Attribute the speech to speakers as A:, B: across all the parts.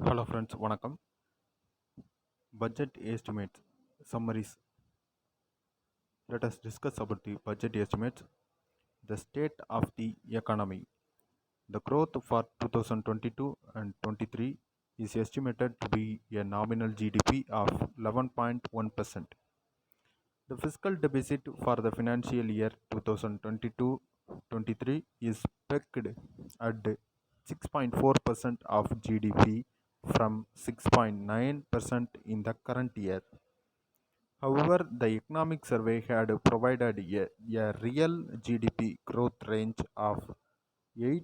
A: Hello friends, வணக்கம். Budget estimates summaries. Let us discuss about the budget estimates. The state of the economy. The growth for 2022 and 23 is estimated to be a nominal GDP of 11.1%. The fiscal deficit for the financial year 2022-23 is pegged at 6.4% of GDP from 6.9% in the current year. However, the economic survey had provided a real GDP growth range of 8%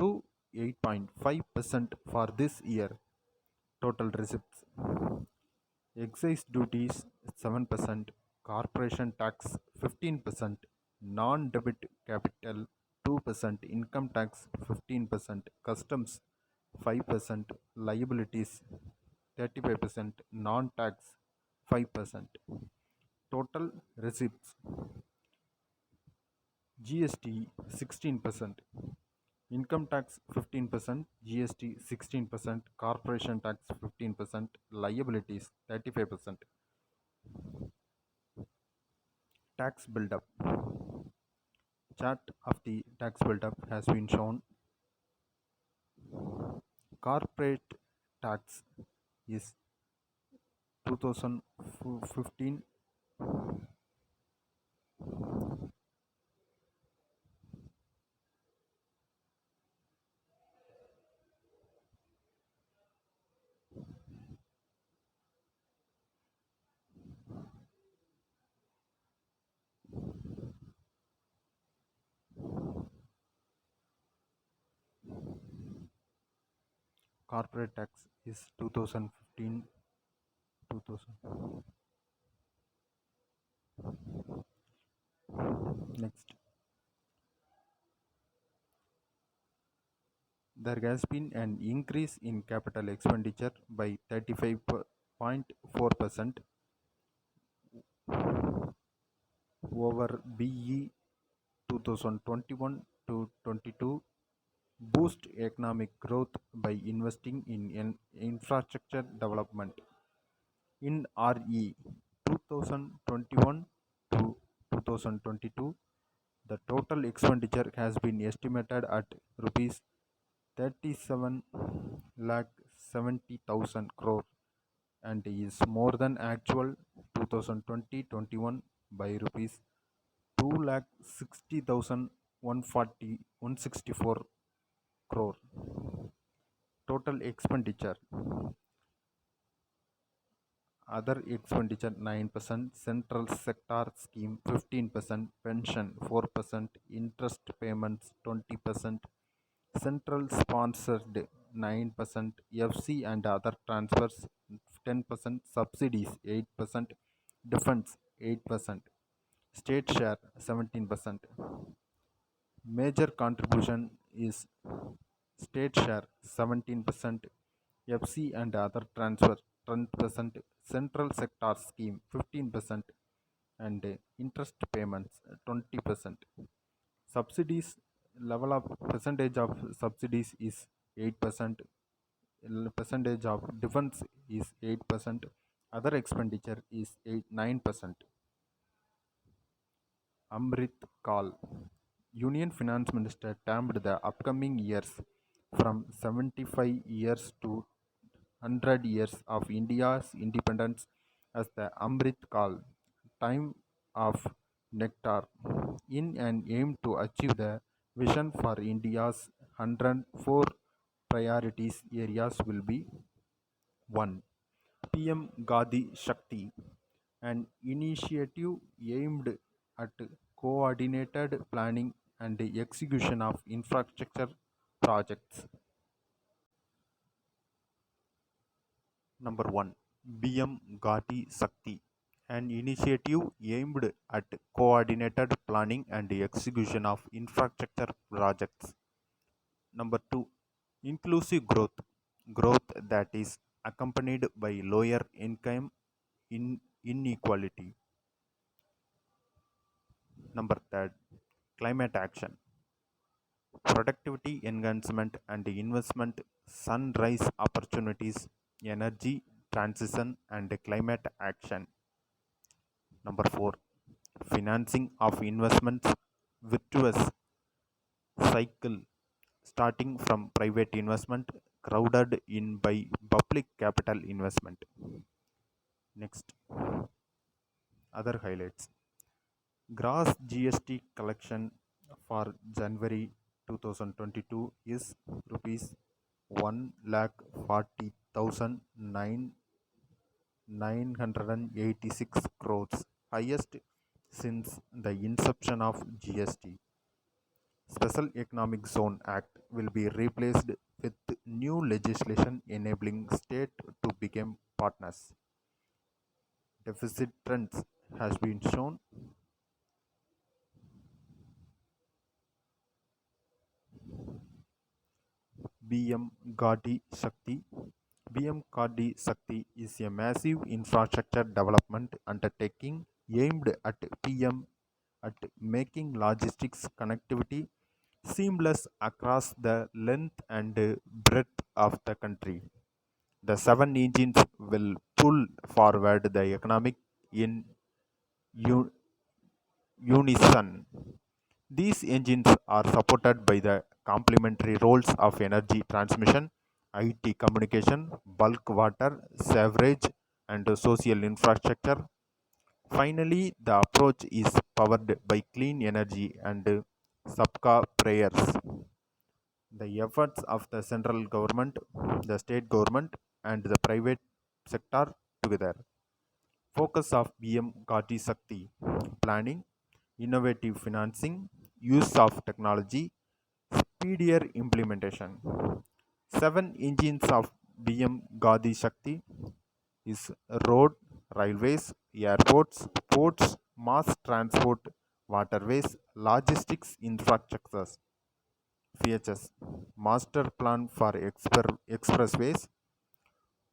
A: to 8.5% for this year. Total receipts: excise duties 7%, corporation tax 15%, non debit capital 2%, income tax 15%, customs 5%, liabilities 35%, non tax 5%. Total receipts: GST 16%, income tax 15%, GST 16%, corporation tax 15%, liabilities 35%. Tax buildup. Chart of the tax buildup has been shown. Corporate tax is 2015. Corporate tax is 2015. 2000. Next, there has been an increase in capital expenditure by 35.4% over BE 2021 to 22, boost economic growth by investing in infrastructure development. In RE 2021 to 2022, the total expenditure has been estimated at rupees 37 lakh 70,000 crore and is more than actual 2020-21 by rupees 2 lakh 60,000 140 164 crore. Total expenditure: other expenditure 9%, central sector scheme 15%, pension 4%, interest payments 20%, central sponsored 9%, FC and other transfers 10%, subsidies 8%, defense 8%, state share 17%. Major contribution is state share 17%, FC and other transfer 10%, central sector scheme 15%, and interest payments 20%. Subsidies: level of percentage of subsidies is 8%, percentage of defense is 8%, other expenditure is 9%. Amrit Kal. Union Finance Minister termed the upcoming years from 75 years to 100 years of India's independence as the Amrit Kal, time of nectar, in an aim to achieve the vision for India's 104 priorities areas will be: 1. PM Gadi Shakti, an initiative aimed at coordinated planning and execution of infrastructure projects. Number 1. BM Gati Sakti, an initiative aimed at coordinated planning and execution of infrastructure projects. Number 2. Inclusive growth, growth that is accompanied by lower income inequality. Number 3. Climate action, productivity enhancement and investment, sunrise opportunities, energy transition, and climate action. Number 4, financing of investments, virtuous cycle starting from private investment, crowded in by public capital investment. Next, other highlights. Gross GST collection for January 2022 is rupees 1,40,986 crores, highest since the inception of GST. Special Economic Zone Act will be replaced with new legislation enabling state to become partners. Deficit trends has been shown. BM Gadi Shakti. BM Gadi Shakti is a massive infrastructure development undertaking aimed at making logistics connectivity seamless across the length and breadth of the country. The seven engines will pull forward the economic in u- unison. These engines are supported by the complementary roles of energy transmission, IT communication, bulk water, sewerage, and social infrastructure. Finally, the approach is powered by clean energy and Sabka prayers. The efforts of the central government, the state government, and the private sector together. Focus of BM Gati Sakti: planning, innovative financing, use of technology, speedier implementation. Seven engines of BM Gadi Shakti is road, railways, airports, ports, mass transport, waterways, logistics infrastructures. VHS Master Plan for Expressways,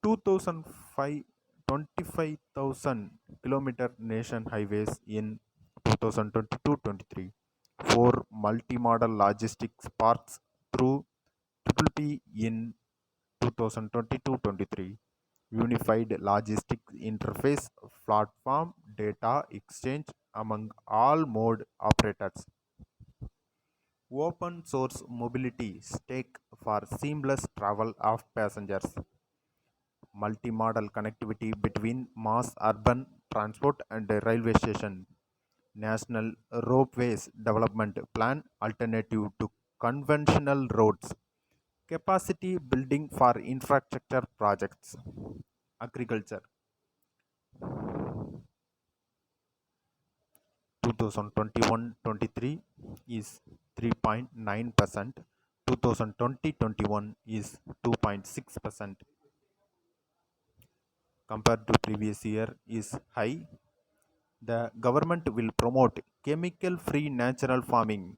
A: 2005 25,000 kilometer nation highways in 2022-23, four multimodal logistics parks through Triple P in 2022-23, unified logistics interface platform data exchange among all mode operators, open source mobility stake for seamless travel of passengers, multimodal connectivity between mass urban transport and the railway station, national ropeways development plan alternative to conventional roads, capacity building for infrastructure projects, agriculture. 2021-23 is 3.9%, 2020-21 is 2.6%, compared to previous year is high. The government will promote chemical free natural farming,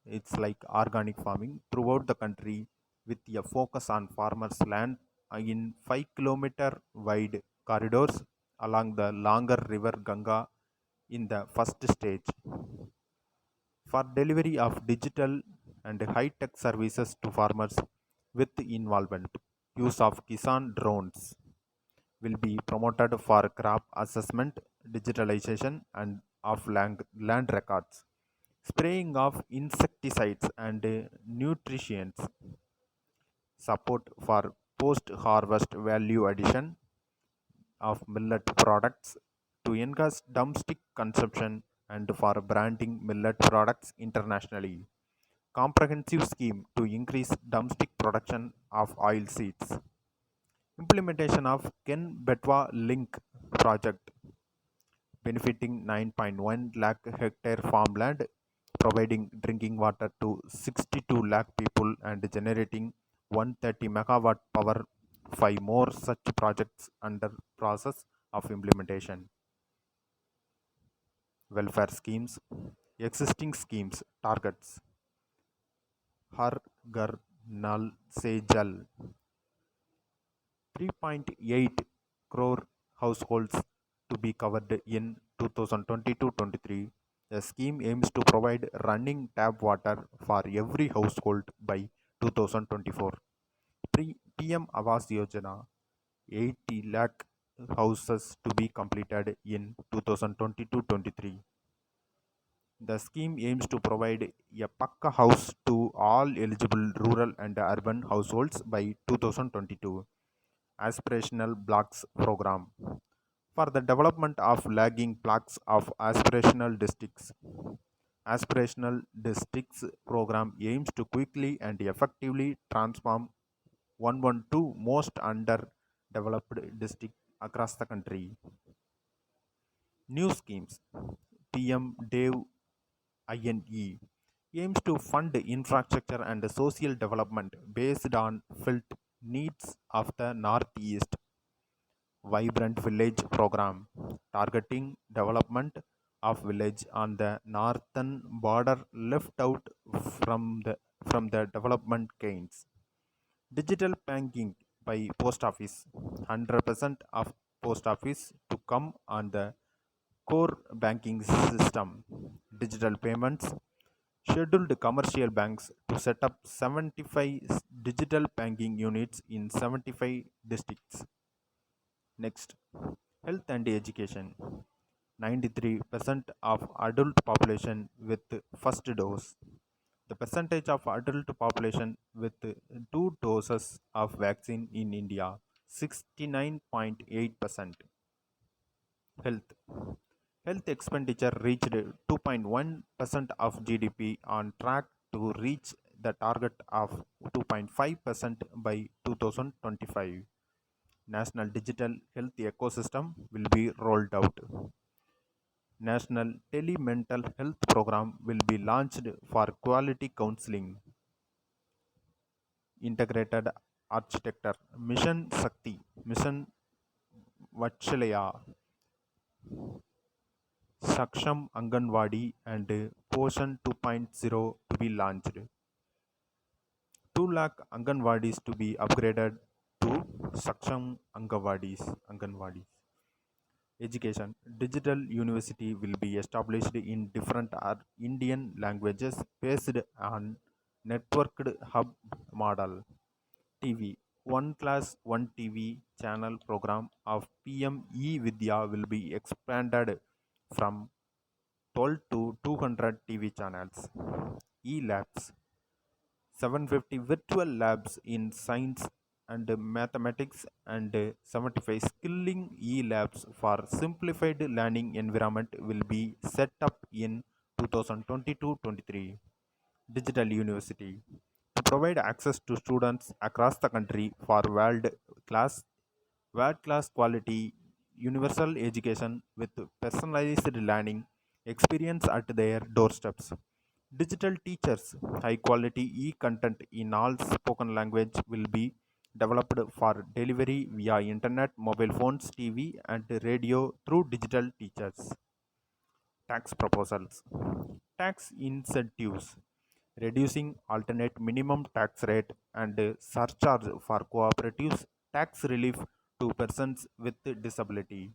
A: it's like organic farming, throughout the country with a focus on farmers land in 5 kilometer wide corridors along the longer river Ganga in the first stage, for delivery of digital and high tech services to farmers with involvement. Use of Kisan drones will be promoted for crop assessment, digitalization, and of land records, spraying of insecticides and nutrients, support for post-harvest value addition of millet products to enhance domestic consumption and for branding millet products internationally. Comprehensive scheme to increase domestic production of oil seeds. Implementation of Ken Betwa Link project benefiting 9.1 lakh hectare farmland, providing drinking water to 62 lakh people and generating 130 megawatt power. Five more such projects under process of implementation. Welfare schemes. Existing schemes targets Har Ghar Nal Se Jal, 3.8 crore households to be covered in 2022-23, The scheme aims to provide running tap water for every household by 2024. PM Awas Yojana, 80 lakh houses to be completed in 2022-23. The scheme aims to provide a Pakka house to all eligible rural and urban households by 2022. Aspirational Blocks Program for the development of lagging blocks of aspirational districts. Aspirational Districts program aims to quickly and effectively transform 112 most underdeveloped districts across the country. New schemes. PM DEV INE aims to fund infrastructure and social development based on felt needs of the Northeast. Vibrant Village Program targeting development of village on the northern border left out from the development gains. Digital banking by post office. 100% of post office to come on the core banking system. Digital payments. Scheduled commercial banks to set up 75 digital banking units in 75 districts. Next, health and education. 93% of adult population with first dose. The percentage of adult population with two doses of vaccine in India, 69.8%. Health. Health expenditure reached 2.1% of GDP, on track to reach the target of 2.5% by 2025. National Digital Health Ecosystem will be rolled out. National Tele-Mental Health Program will be launched for quality counseling. Integrated Architecture. Mission Sakti, Mission Vatsalaya, Saksham Anganwadi and Poshan 2.0 to be launched. 2 lakh Anganwadis to be upgraded to Saksham Anganwadis. Education. Digital university will be established in different Indian languages based on networked hub model. TV. One class, one TV channel program of PM Vidya will be expanded from 12 to 200 TV channels. E labs. 750 virtual labs in science and mathematics and 75 skilling e-labs for simplified learning environment will be set up in 2022-23. Digital university to provide access to students across the country for world class quality universal education with personalized learning experience at their doorsteps. Digital teachers, high quality e content in all spoken language will be developed for delivery via internet, mobile phones, TV, and radio through digital teachers. Tax proposals. Tax incentives. Reducing alternate minimum tax rate and surcharge for cooperatives. Tax relief to persons with disability.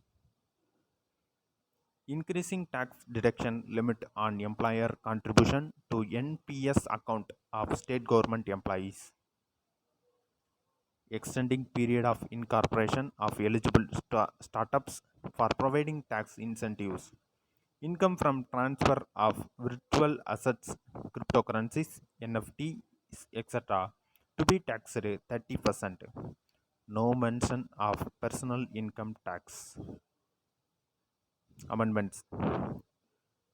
A: Increasing tax deduction limit on employer contribution to NPS account of state government employees, extending period of incorporation of eligible startups for providing tax incentives, income from transfer of virtual assets, cryptocurrencies, NFTs, etc. to be taxed 30%. No mention of personal income tax. Amendments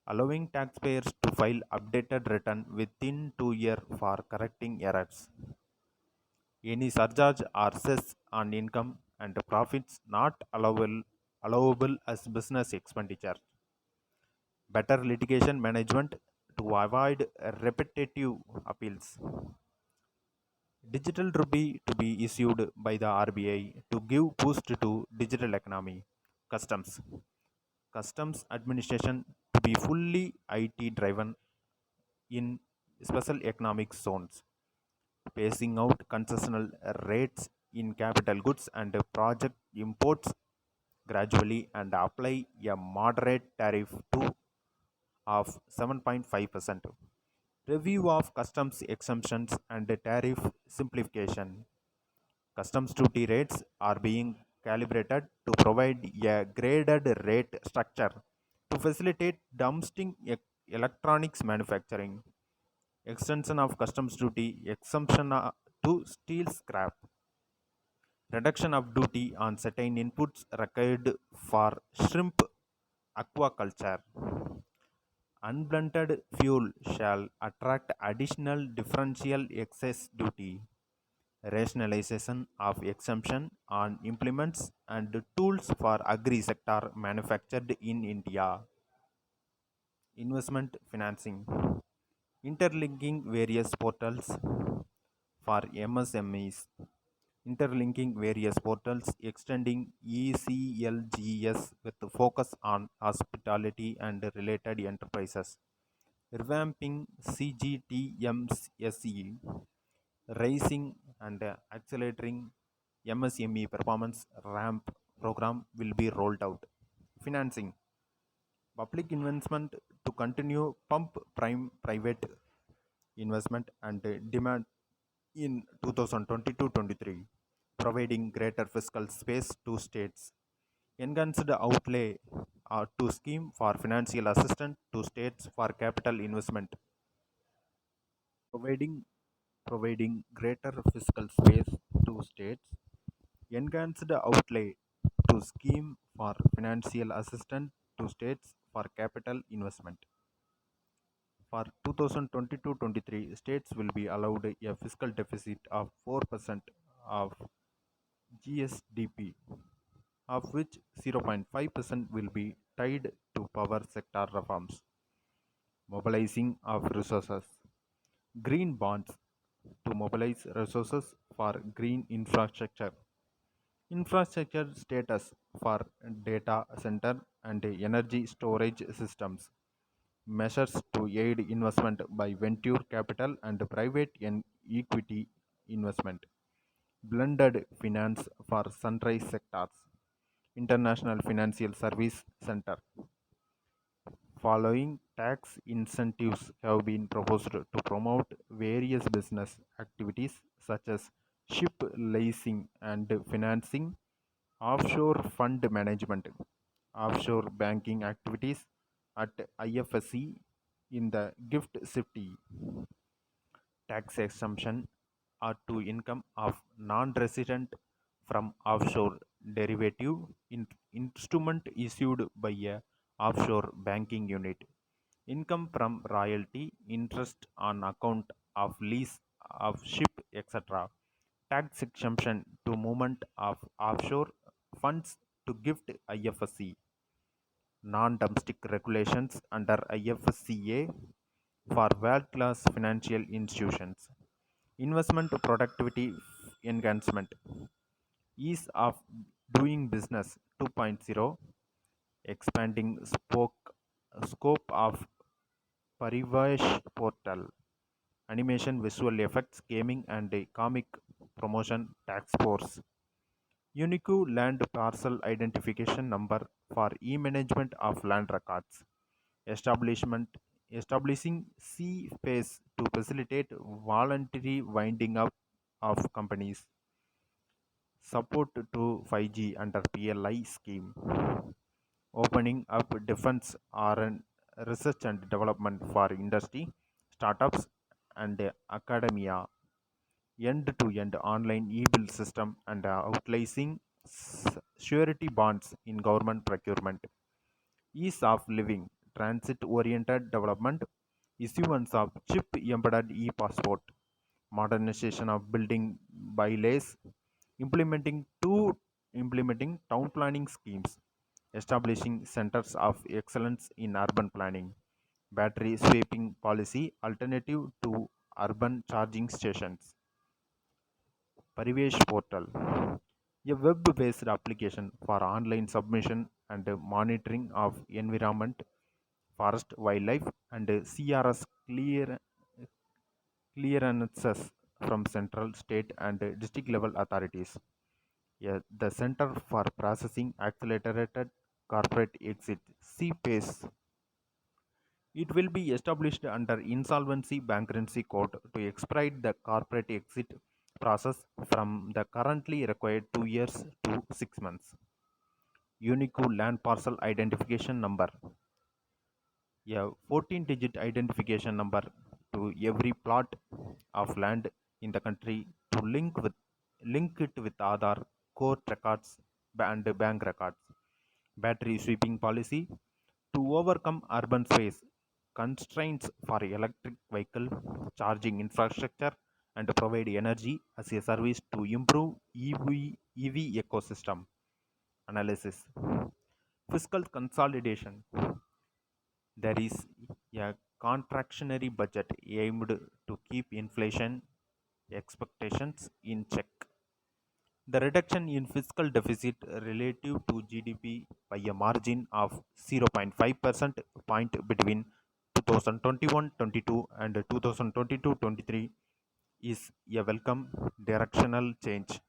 A: allowing taxpayers to file updated return within 2 years for correcting errors. Any surcharge or cess on income and profits not allowable as business expenditure. Better litigation management to avoid repetitive appeals. Digital rupee to be issued by the RBI to give boost to digital economy. Customs. Customs administration to be fully IT driven in special economic zones, phasing out concessional rates in capital goods and project imports gradually and apply a moderate tariff to of 7.5%. Review of customs exemptions and tariff simplification. Customs duty rates are being calibrated to provide a graded rate structure to facilitate domestic electronics manufacturing. Extension of customs duty exemption to steel scrap. Reduction of duty on certain inputs required for shrimp aquaculture. Unblended fuel shall attract additional differential excess duty. Rationalization of exemption on implements and tools for agri-sector manufactured in India. Investment financing. Interlinking various portals for MSMEs. Interlinking various portals, extending ECLGS with focus on hospitality and related enterprises. Revamping CGTMSE, raising and accelerating MSME performance ramp program will be rolled out. Financing. Public investment to continue pump prime private investment and demand in 2022-23, providing greater fiscal space to states. Enhanced outlay to scheme for financial assistance to states for capital investment, providing greater fiscal space to states. Enhanced outlay to scheme for financial assistance to states for capital investment. For 2022-23, states will be allowed a fiscal deficit of 4% of GSDP, of which 0.5% will be tied to power sector reforms. Mobilizing of resources. Green bonds to mobilize resources for green infrastructure. Infrastructure status for data center and energy storage systems. Measures to aid investment by venture capital and private equity investment. Blended finance for sunrise sectors. International Financial Service Center. Following tax incentives have been proposed to promote various business activities such as ship leasing and financing, offshore fund management, offshore banking activities at IFSC in the gift city. Tax exemption or to income of non-resident from offshore derivative instrument issued by a offshore banking unit. Income from royalty, interest on account of lease of ship, etc. Tax exemption to movement of offshore funds to gift IFSC. Non-domestic regulations under IFSCA for world-class financial institutions. Investment productivity enhancement. Ease of doing business 2.0. Expanding scope of Parivash portal. Animation, visual effects, gaming, and a comic promotion tax force. Unique land parcel identification number for e-management of land records. Establishment establishing C-Space to facilitate voluntary winding up of companies. Support to 5G under PLI scheme. Opening up defense R&D research and development for industry, startups, and academia. End-to-end online e-bill system and outlicensing surety bonds in government procurement. Ease of living, transit-oriented development, issuance of chip-embedded e-passport, modernization of building bylaws, implementing two implementing town planning schemes, establishing centers of excellence in urban planning, battery sweeping policy alternative to urban charging stations. Parivesh portal, a web-based application for online submission and monitoring of environment, forest, wildlife, and CRS clearances from central, state, and district level authorities. Yeah, the Center for Processing Accelerated Corporate Exit (CPACE) It will be established under Insolvency Bankruptcy Code to expedite the corporate exit process from the currently required 2 years to 6 months. Unique land parcel identification number, a 14-digit identification number to every plot of land in the country to link it with Aadhaar, court records, and bank records. Battery sweeping policy to overcome urban space constraints for electric vehicle charging infrastructure and provide energy as a service to improve EV ecosystem analysis. Fiscal consolidation. There is a contractionary budget aimed to keep inflation expectations in check. The reduction in fiscal deficit relative to GDP by a margin of 0.5% point between 2021-22 and 2022-23 is a welcome directional change.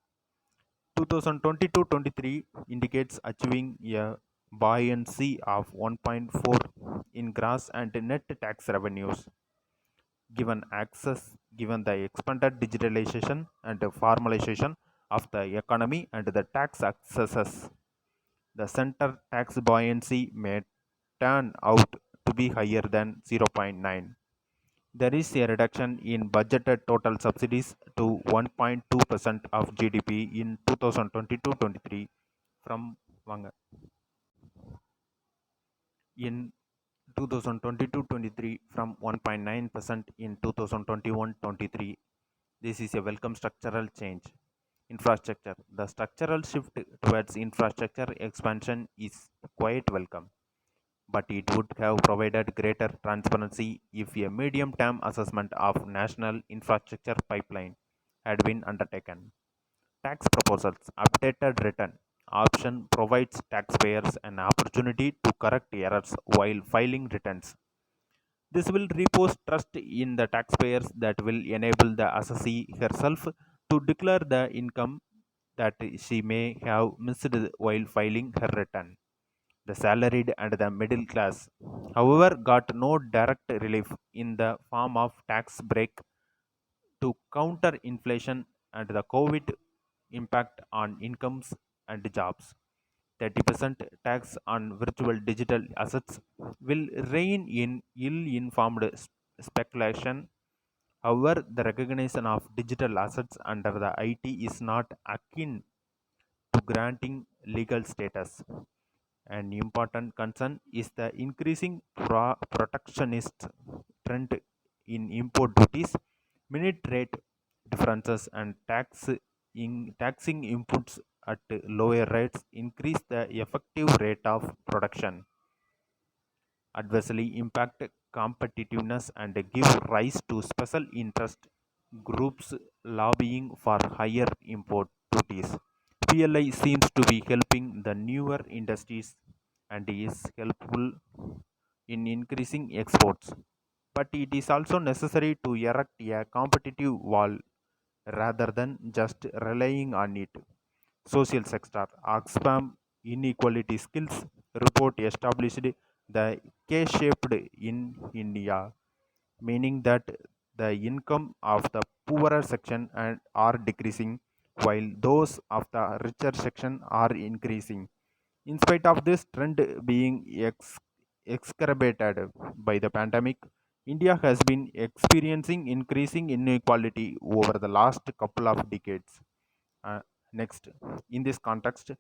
A: 2022-23 indicates achieving a buoyancy of 1.4 in gross and net tax revenues given the expanded digitalization and formalization of the economy and the tax accesses. The center tax buoyancy may turn out to be higher than zero point 0.9. There is a reduction in budgeted total subsidies to 1.2% of GDP in 2022-23 from in 2022-23 from 1.9% in 2021-23. This is a welcome structural change. Infrastructure. The structural shift towards infrastructure expansion is quite welcome, but it would have provided greater transparency if a medium term assessment of national infrastructure pipeline had been undertaken. Tax proposals updated return option provides taxpayers an opportunity to correct errors while filing returns. This will repose trust in the taxpayers that will enable the assessee herself to declare the income that she may have missed while filing her return. The salaried and the middle class, however, got no direct relief in the form of tax break to counter inflation and the COVID impact on incomes and jobs. 30% tax on virtual digital assets will rein in ill informed speculation. However, the recognition of digital assets under the IT is not akin to granting legal status. An important concern is the increasing protectionist trend in import duties, minute rate differences, and taxing inputs at lower rates increase the effective rate of production, adversely impact competitiveness, and give rise to special interest groups lobbying for higher import duties. PLI seems to be helping the newer industries and is helpful in increasing exports, but it is also necessary to erect a competitive wall rather than just relying on it. Social sector Oxfam inequality skills report established the K-shaped in India, meaning that the income of the poorer section are decreasing while those of the richer section are increasing. In spite of this trend being exacerbated by the pandemic, India has been experiencing increasing inequality over the last couple of decades. Uh, Next, in this context,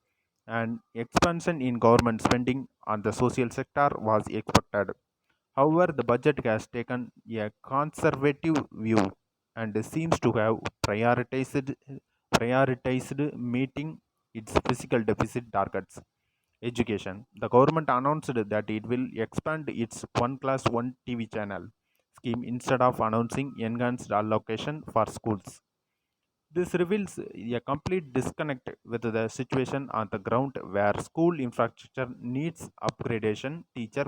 A: an expansion in government spending on the social sector was expected. However, the budget has taken a conservative view and seems to have prioritized meeting its fiscal deficit targets. Education. The government announced that it will expand its one class one TV channel scheme instead of announcing enhanced allocation for schools. This reveals a complete disconnect with the situation on the ground where school infrastructure needs upgradation, teacher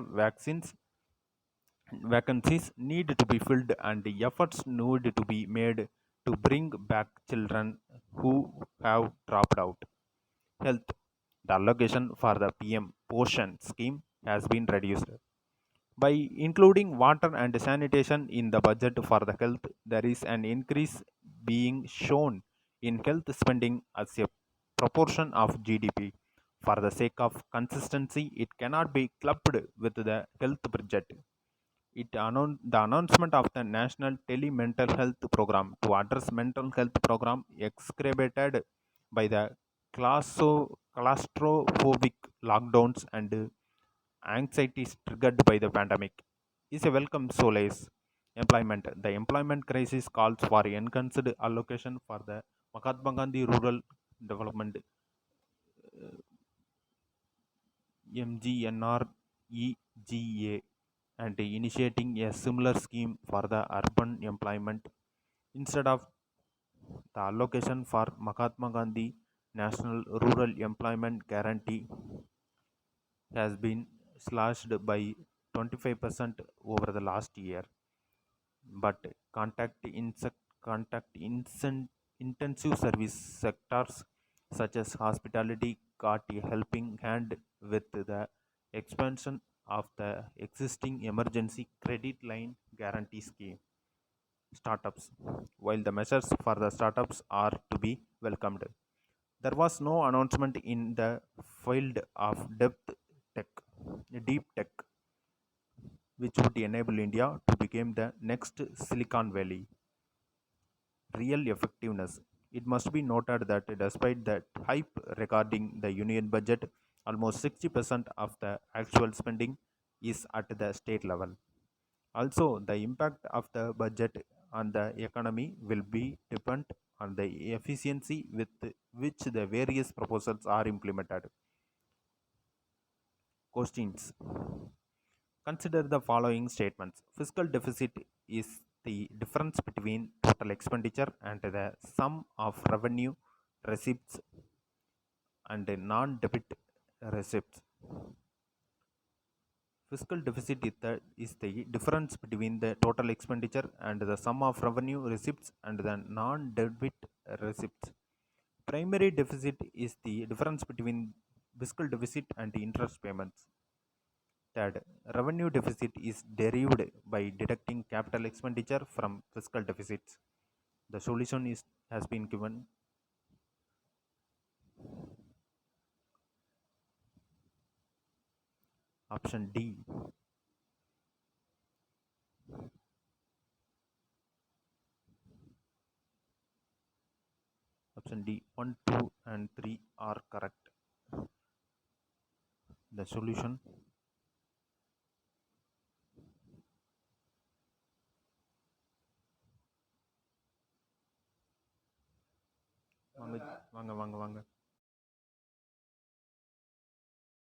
A: vacancies need to be filled, and efforts need to be made to bring back children who have dropped out. Health. The allocation for the PM Poshan scheme has been reduced. By including water and sanitation in the budget for the health, there is an increase being shown in health spending as a proportion of GDP. For the sake of consistency, it cannot be clubbed with the health budget. The announcement of the National Tele-Mental Health Program to address mental health program exacerbated by the claustrophobic lockdowns and anxieties triggered by the pandemic is a welcome solace. Employment. The employment crisis calls for enhanced allocation for the Mahatma Gandhi Rural Development MGNREGA and initiating a similar scheme for the urban employment instead of the allocation for Mahatma Gandhi National Rural Employment Guarantee has been slashed by 25% over the last year. But intensive service sectors such as hospitality got a helping hand with the expansion of the existing emergency credit line guarantee scheme. Startups. While the measures for the startups are to be welcomed, there was no announcement in the field of tech, deep tech, which would enable India to become the next Silicon Valley. Real effectiveness. It must be noted that despite the hype regarding the union budget, almost 60% of the actual spending is at the state level. Also, the impact of the budget on the economy will be depend on the efficiency with which the various proposals are implemented. Questions. Consider the following statements. Fiscal deficit is the difference between total expenditure and the sum of revenue receipts and non-debit receipts. Fiscal deficit is the difference between the total expenditure and the sum of revenue receipts and the non-debit receipts. Primary deficit is the difference between fiscal deficit and interest payments. Third, revenue deficit is derived by deducting capital expenditure from fiscal deficits. The solution has been given. Option D. Option D. 1, 2, and 3 are correct. The solution. வாங்க வாங்க வாங்க வாங்க